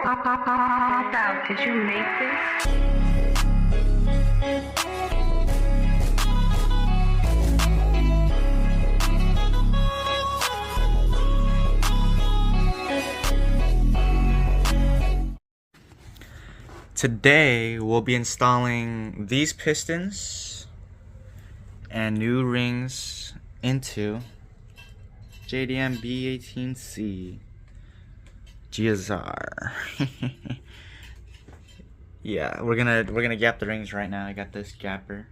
Pop out. Did you make this? Today we'll be installing these pistons and new rings into JDM B18c GSR. Yeah, we're gonna gap the rings right now. I got this gapper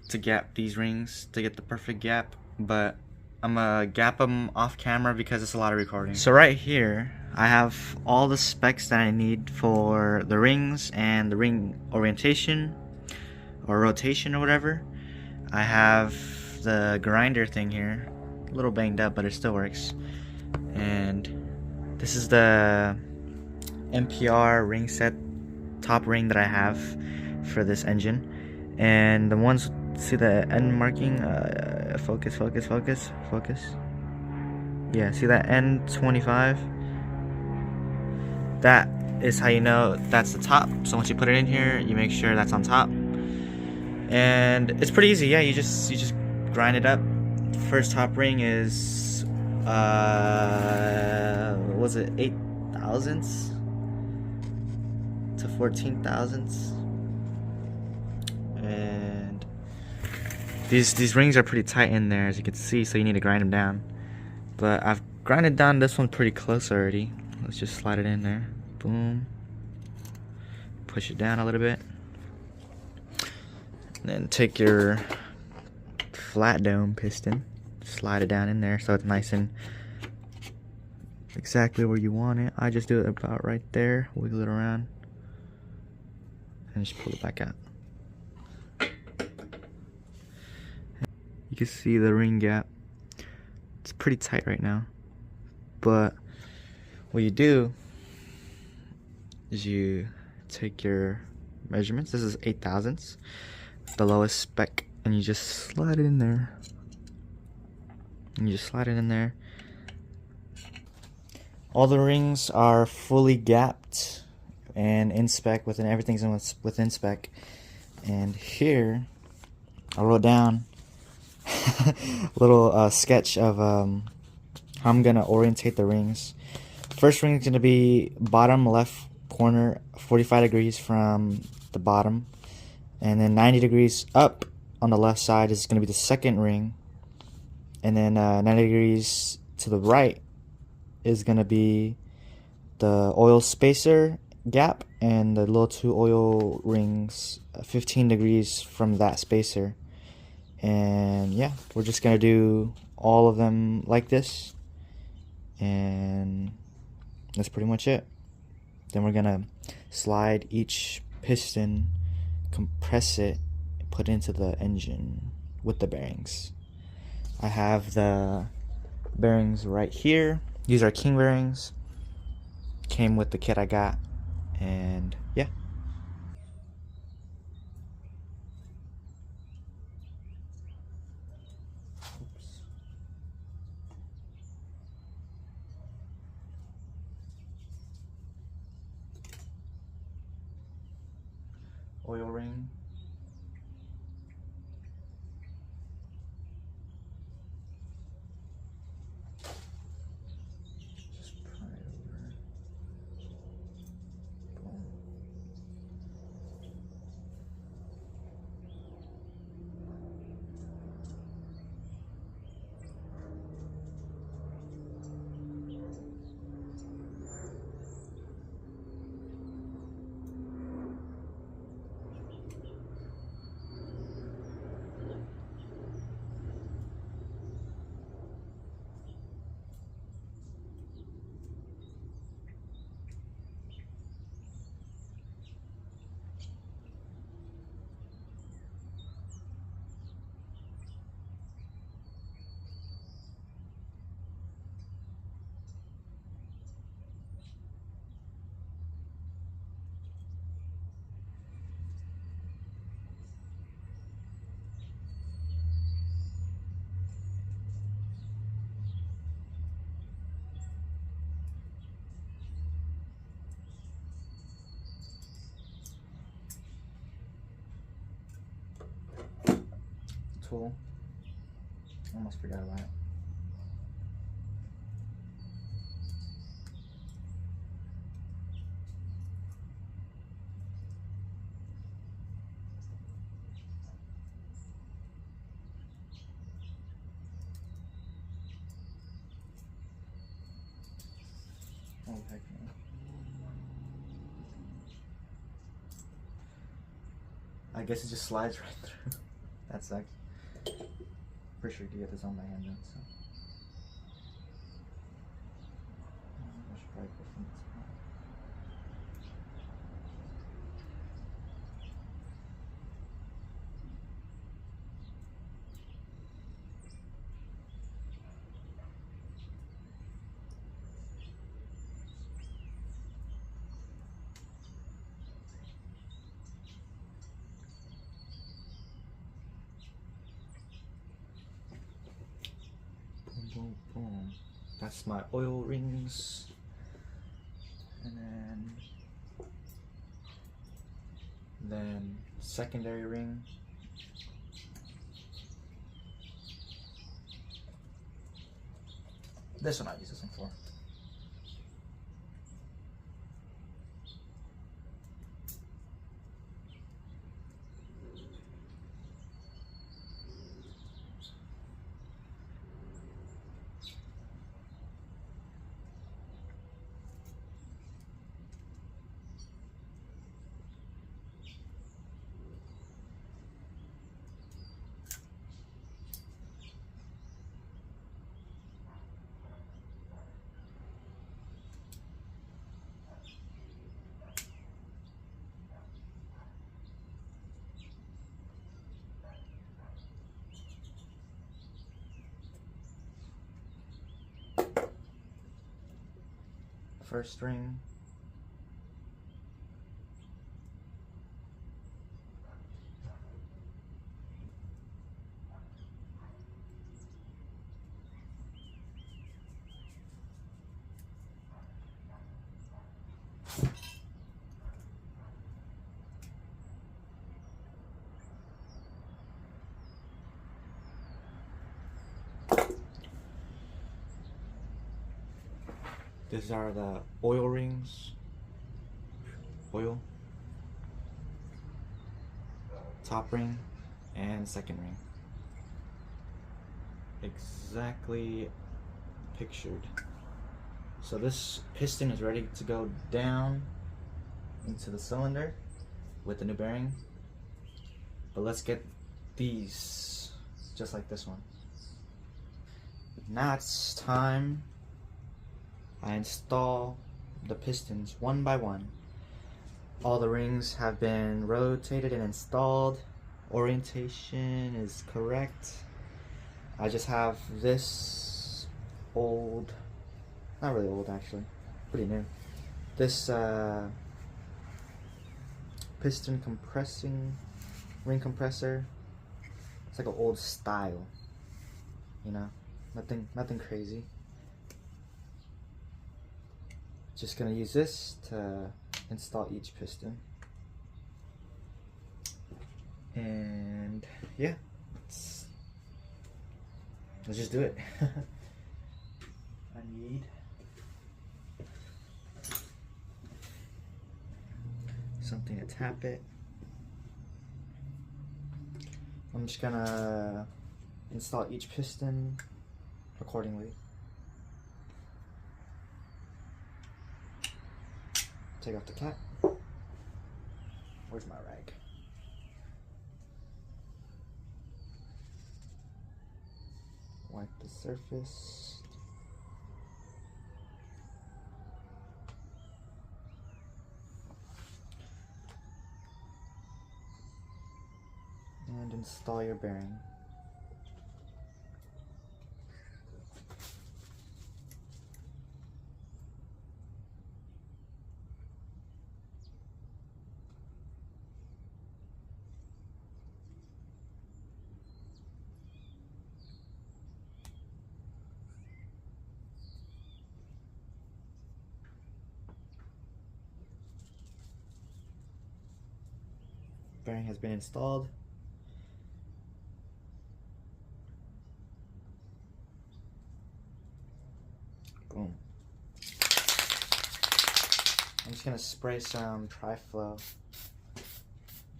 to gap these rings to get the perfect gap, but I'm gonna gap them off camera because it's a lot of recording. So right here I have all the specs that I need for the rings and the ring orientation or rotation or whatever. I have the grinder thing here, a little banged up but it still works, and this is the NPR ring set top ring that I have for this engine. And the ones, see the end marking, focus. Yeah, see that N25? That is how you know that's the top. So once you put it in here, you make sure that's on top. And it's pretty easy. Yeah, you just grind it up. First top ring is was it 8 thousandths to 14 thousandths? And these rings are pretty tight in there, as you can see, so you need to grind them down. But I've grinded down this one pretty close already. Let's just slide it in there. Boom. Push it down a little bit. And then take your flat dome piston, slide it down in there so it's nice and exactly where you want it. I just do it about right there, wiggle it around, and just pull it back out. You can see the ring gap. It's pretty tight right now, but what you do is you take your measurements. This is 8 thousandths, the lowest spec, and you just slide it in there. All the rings are fully gapped and in spec, everything's within spec. And here I wrote down a little sketch of how I'm gonna orientate the rings. First ring is gonna be bottom left corner, 45 degrees from the bottom, and then 90 degrees up on the left side is gonna be the second ring, and then 90 degrees to the right is gonna be the oil spacer gap, and the little two oil rings 15 degrees from that spacer. And yeah, we're just gonna do all of them like this, and that's pretty much it. Then we're gonna slide each piston, compress it, put it into the engine with the bearings. I have the bearings right here. These are King bearings, came with the kit I got, and yeah. Oil ring. Just pry it over. Boom. full. Almost forgot about it. Oh heck no. I guess it just slides right through. That sucks. Pretty sure to get this on my hand then, so. I should probably go from this part. Boom, boom, boom. That's my oil rings. And then secondary ring. This one I use this one for. First ring. These are the oil rings. Oil. Top ring and second ring. Exactly pictured. So this piston is ready to go down into the cylinder with the new bearing. But let's get these just like this one. Now it's time I install the pistons one by one. All the rings have been rotated and installed. Orientation is correct. I just have this old, not really old actually, pretty new. This piston ring compressor. It's like an old style, you know, nothing crazy. Just gonna use this to install each piston. And yeah, let's just do it. I need something to tap it. I'm just gonna install each piston accordingly. Take off the cap. Where's my rag? Wipe the surface. And install your bearing. Bearing has been installed. Boom. I'm just gonna spray some Tri-Flow.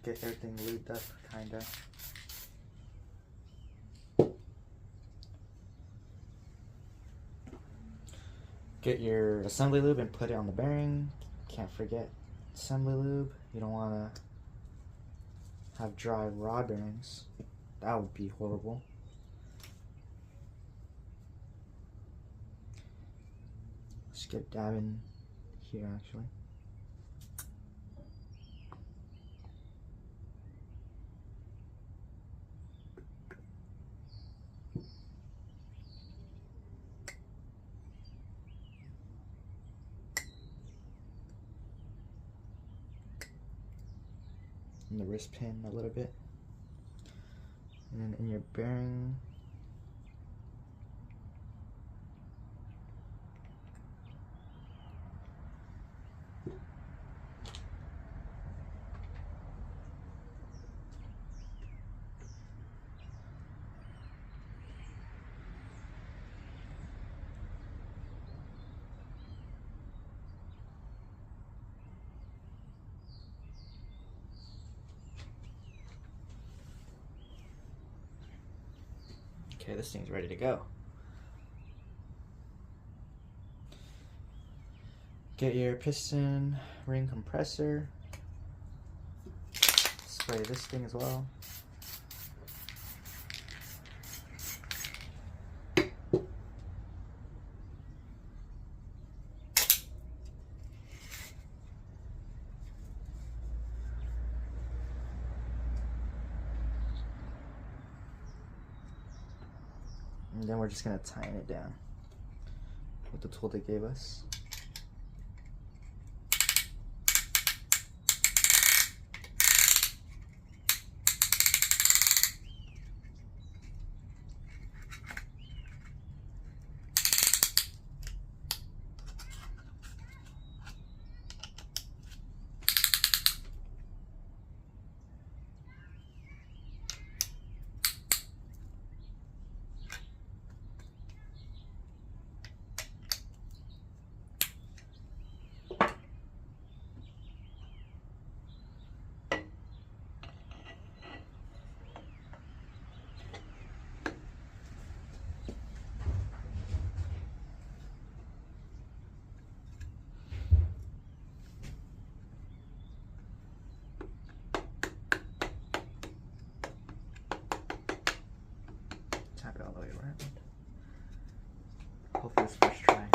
Get everything lubed up, kinda. Get your assembly lube and put it on the bearing. Can't forget assembly lube. You don't wanna have dry rod bearings. That would be horrible. Just get dabbing here actually. In the wrist pin a little bit. And then in your bearing. Okay, this thing's ready to go. Get your piston ring compressor. Spray this thing as well. And then we're just gonna tighten it down with the tool they gave us. Tap it all the way around. Hopefully this first try.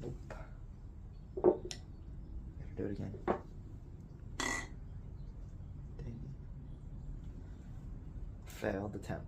Nope. Gotta do it again. Dang it. Failed attempt.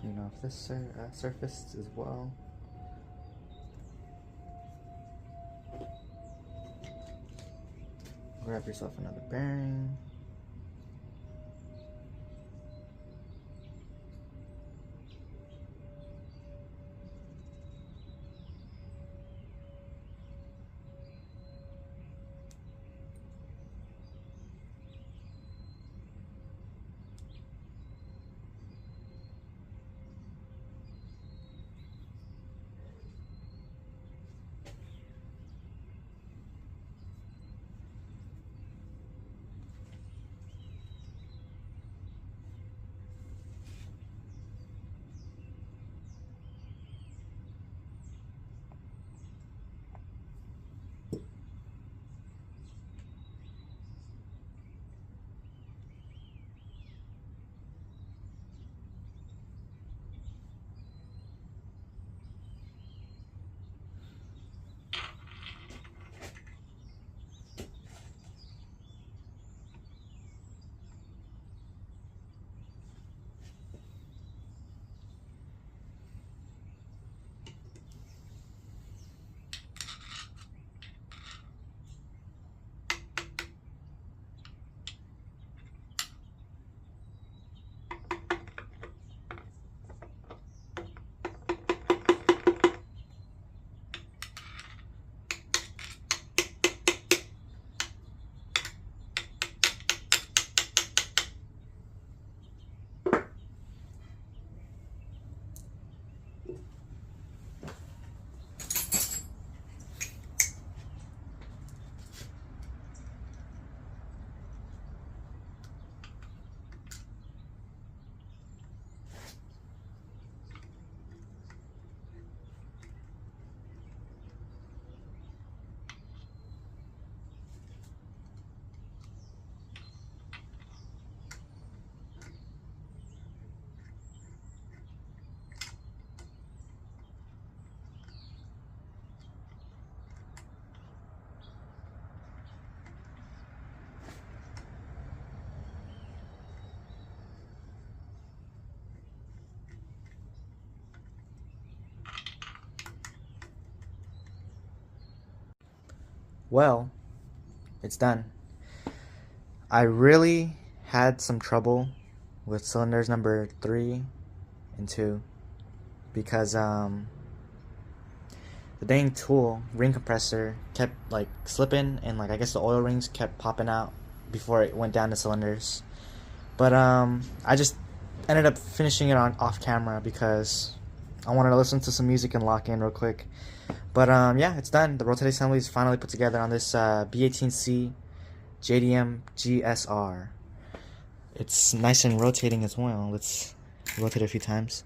Clean off this surface as well. Grab yourself another bearing. Well, it's done. I really had some trouble with cylinders number 3 and 2 because the dang tool ring compressor kept like slipping, and like I guess the oil rings kept popping out before it went down the cylinders. But I just ended up finishing it on off camera because I wanted to listen to some music and lock in real quick. But yeah, it's done. The rotating assembly is finally put together on this B18c JDM GSR. It's nice and rotating as well. Let's rotate it a few times.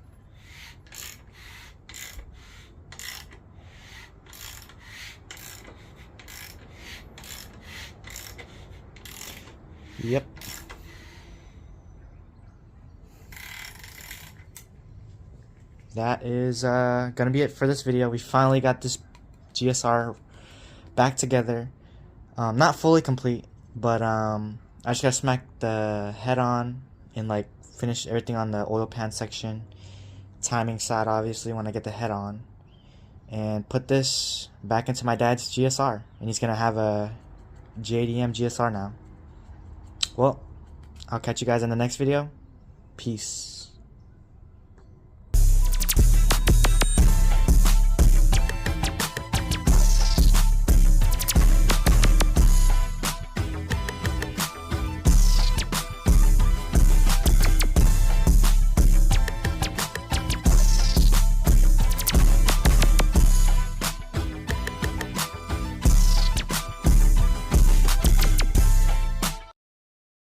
Yep. That is gonna be it for this video. We finally got this GSR back together. Not fully complete, but I just gotta smack the head on and like finish everything on the oil pan section. Timing side obviously when I get the head on. And put this back into my dad's GSR. And he's gonna have a JDM GSR now. Well, I'll catch you guys in the next video. Peace.